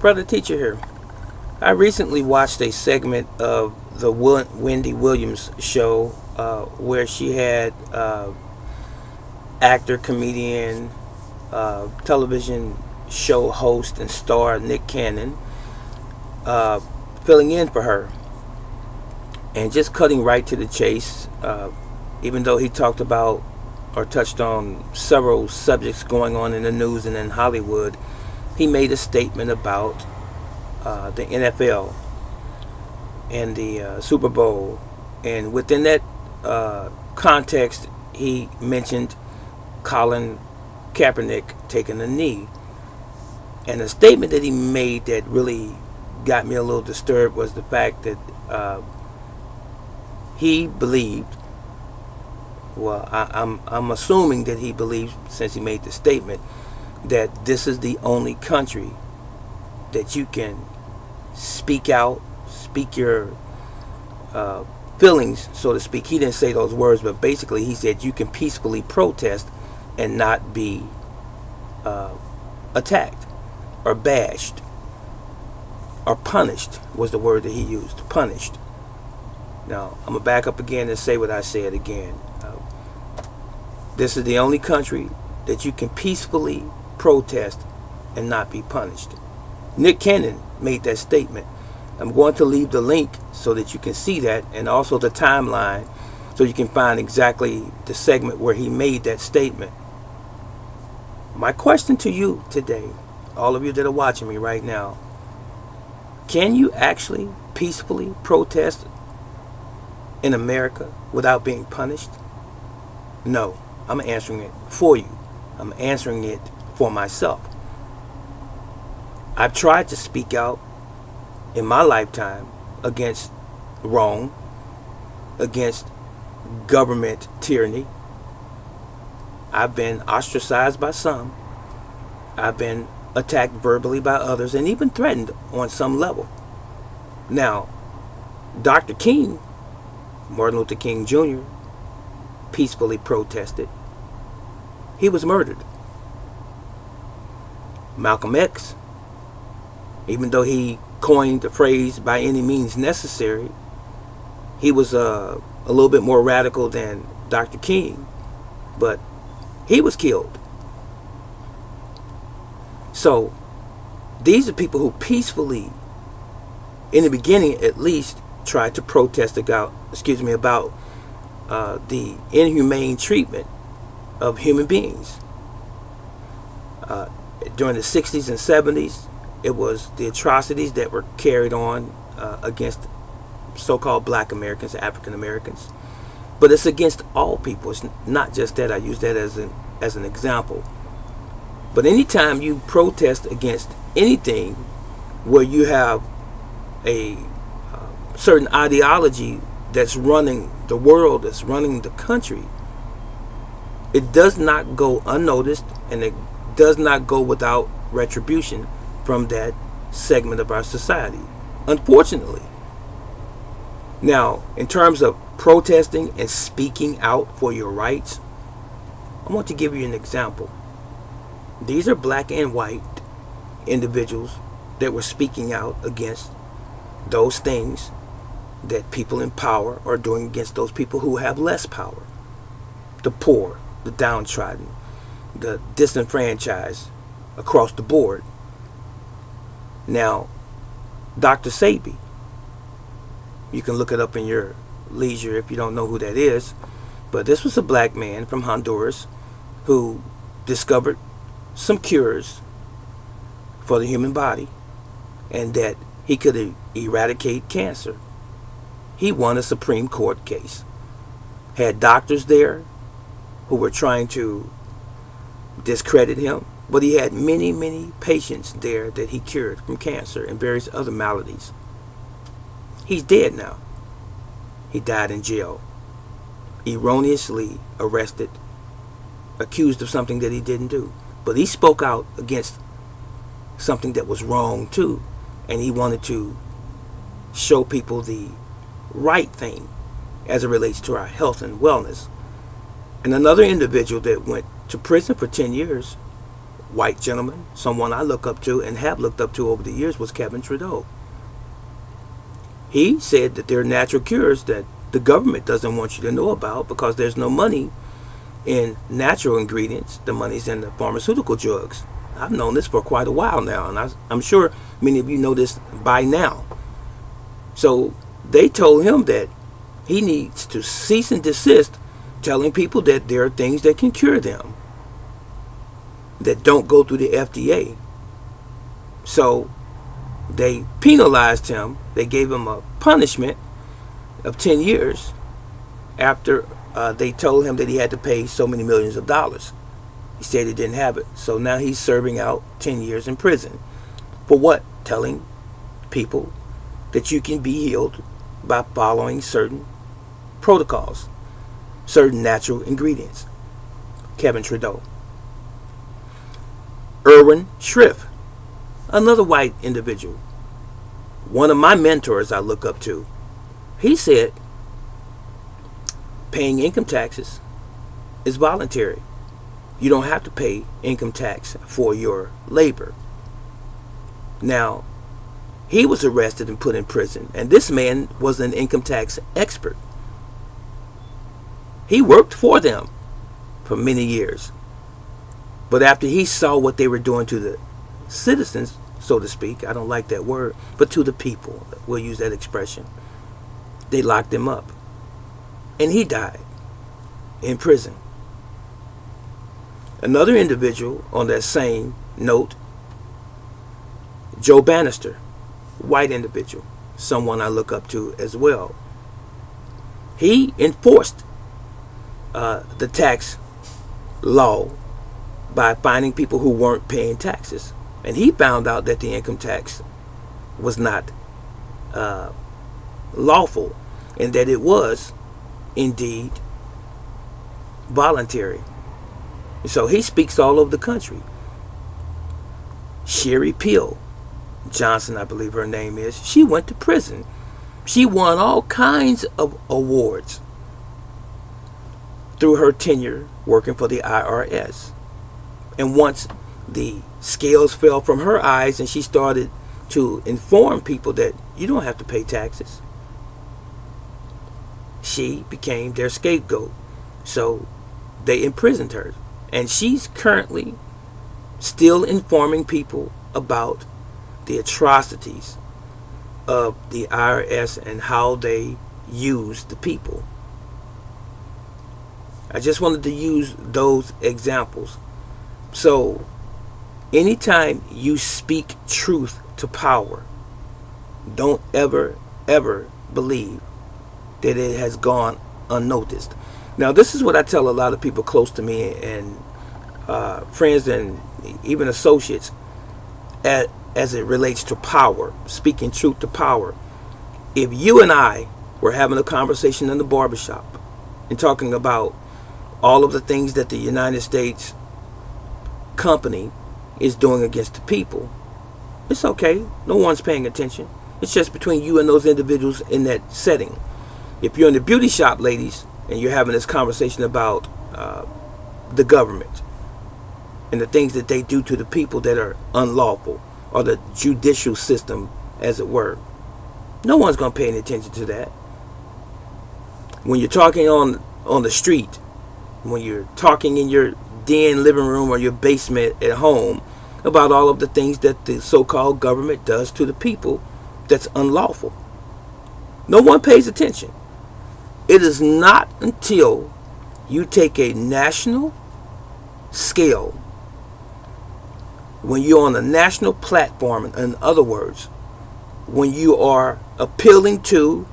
Brother Teacher here. I recently watched a segment of the Wendy Williams show where she had actor, comedian, television show host, and star Nick Cannon filling in for her. And just cutting right to the chase, even though he talked about or touched on several subjects going on in the news and in Hollywood, he made a statement about the NFL and the Super Bowl. And within that context, he mentioned Colin Kaepernick taking a knee. And the statement that he made that really got me a little disturbed was the fact that he believed, well, I'm assuming that he believes, since he made the statement, that this is the only country that you can speak out, speak your feelings, so to speak. He didn't say those words, but basically he said you can peacefully protest and not be attacked or bashed or punished, was the word that he used, punished. Now, I'm going to back up again and say what I said again. This is the only country that you can peacefully protest and not be punished. Nick Cannon made that statement. I'm going to leave the link so that you can see that, and also the timeline so you can find exactly the segment where he made that statement. My question to you today, all of you that are watching me right now, can you actually peacefully protest in America without being punished? No, I'm answering it for you. I'm answering it for myself. I've tried to speak out in my lifetime against wrong, against government tyranny. I've been ostracized by some. I've been attacked verbally by others, and even threatened on some level. Now, Dr. King, Martin Luther King Jr., peacefully protested. He was murdered. Malcolm X, even though he coined the phrase by any means necessary, he was a little bit more radical than Dr. King, but he was killed. So these are people who peacefully, in the beginning at least, tried to protest about the inhumane treatment of human beings. During the 60s and 70s, it was the atrocities that were carried on against so-called black Americans, African Americans. But it's against all people. It's not just that. I use that as an example. But anytime you protest against anything where you have a certain ideology that's running the world, that's running the country, it does not go unnoticed, and it does not go without retribution from that segment of our society, unfortunately. Now, in terms of protesting and speaking out for your rights, I want to give you an example. These are black and white individuals that were speaking out against those things that people in power are doing against those people who have less power. The poor, the downtrodden, the disenfranchised across the board. Now, Dr. SEBI, you can look it up in your leisure if you don't know who that is, but this was a black man from Honduras who discovered some cures for the human body, and that he could eradicate cancer. He won a Supreme Court case. Had doctors there who were trying to discredit him, but he had many, many patients there that he cured from cancer and various other maladies. He's dead now. He died in jail, erroneously arrested, accused of something that he didn't do. But he spoke out against something that was wrong too, and he wanted to show people the right thing as it relates to our health and wellness. And another individual that went to prison for 10 years white gentleman, someone I look up to and have looked up to over the years, was Kevin Trudeau. He said that there are natural cures that the government doesn't want you to know about because there's no money in natural ingredients. The money's in the pharmaceutical drugs. I've known this for quite a while now, and I'm sure many of you know this by now. So they told him that he needs to cease and desist telling people that there are things that can cure them that don't go through the FDA. So they penalized him. They gave him a punishment of 10 years after they told him that he had to pay so many millions of dollars. He said he didn't have it. So now he's serving out 10 years in prison. For what? Telling people that you can be healed by following certain protocols, certain natural ingredients. Kevin Trudeau. Erwin Schrift, another white individual, one of my mentors I look up to. He said paying income taxes is voluntary. You don't have to pay income tax for your labor. Now, he was arrested and put in prison, and this man was an income tax expert. He worked for them for many years. But after he saw what they were doing to the citizens, so to speak, I don't like that word, but to the people, we'll use that expression, they locked him up. And he died in prison. Another individual on that same note, Joe Bannister, white individual, someone I look up to as well. He enforced the tax law by finding people who weren't paying taxes. And he found out that the income tax was not lawful and that it was indeed voluntary. So he speaks all over the country. Sherry Peel Johnson, I believe her name is, she went to prison. She won all kinds of awards through her tenure working for the IRS. And once the scales fell from her eyes and she started to inform people that you don't have to pay taxes, she became their scapegoat. So they imprisoned her. And she's currently still informing people about the atrocities of the IRS and how they use the people. I just wanted to use those examples. So anytime you speak truth to power, don't ever believe that it has gone unnoticed. Now, this is what I tell a lot of people close to me and friends and even associates as it relates to power, speaking truth to power. If you and I were having a conversation in the barbershop and talking about all of the things that the United States company is doing against the people, it's okay. No one's paying attention. It's just between you and those individuals in that setting. If you're in the beauty shop, ladies, and you're having this conversation about the government and the things that they do to the people that are unlawful, or the judicial system, as it were, no one's going to pay any attention to that. When you're talking on the street, when you're talking in your den, living room, or your basement at home about all of the things that the so-called government does to the people that's unlawful, no one pays attention. It is not until you take a national scale, when you're on a national platform, in other words, when you are appealing to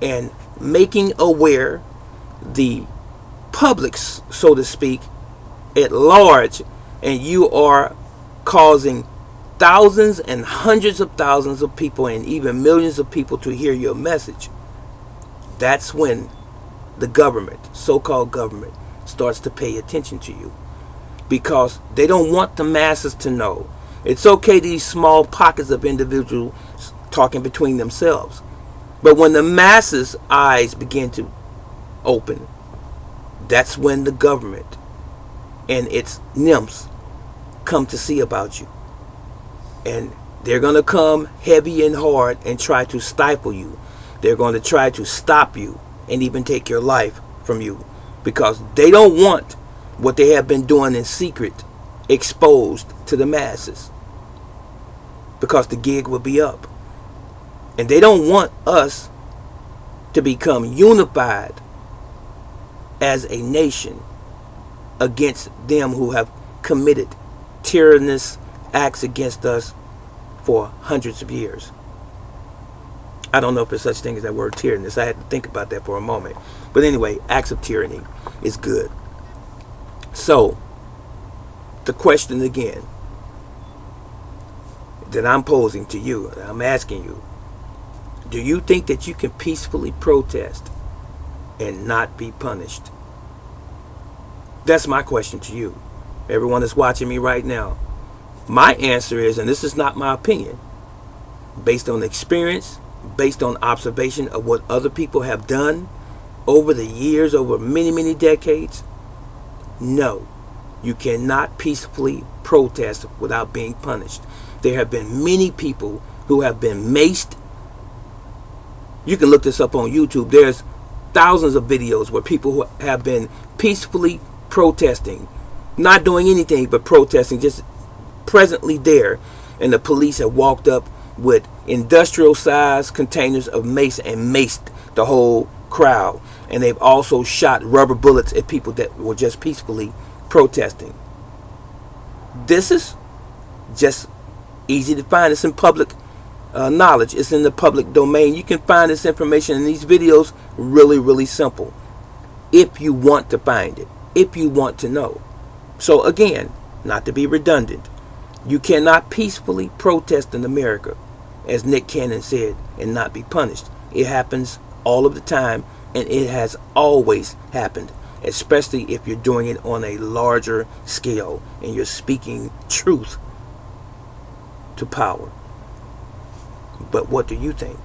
and making aware the public, so to speak, at large, and you are causing thousands and hundreds of thousands of people and even millions of people to hear your message, that's when the government, so-called government, starts to pay attention to you. Because they don't want the masses to know. It's okay, these small pockets of individuals talking between themselves. But when the masses' eyes begin to open, that's when the government and its nymphs come to see about you. And they're going to come heavy and hard and try to stifle you. They're going to try to stop you and even take your life from you, because they don't want what they have been doing in secret exposed to the masses, because the gig will be up. And they don't want us to become unified as a nation against them who have committed tyrannous acts against us for hundreds of years. I don't know if there's such thing as that word tyrannous. I had to think about that for a moment. But anyway, acts of tyranny is good. So, the question again that I'm posing to you, I'm asking you, do you think that you can peacefully protest and not be punished? That's my question to you. Everyone that's watching me right now. My answer is, and this is not my opinion, based on experience, based on observation of what other people have done over the years, over many, many decades, no, you cannot peacefully protest without being punished. There have been many people who have been maced. You can look this up on YouTube. There's thousands of videos where people who have been peacefully protesting, not doing anything but protesting, just presently there, and the police have walked up with industrial sized containers of mace and maced the whole crowd. And they've also shot rubber bullets at people that were just peacefully protesting. This is just easy to find. It's in public knowledge. It's in the public domain. You can find this information in these videos really, really simple, if you want to find it, if you want to know. So again, not to be redundant, you cannot peacefully protest in America, as Nick Cannon said, and not be punished. It happens all of the time, and it has always happened, especially if you're doing it on a larger scale and you're speaking truth to power. But what do you think?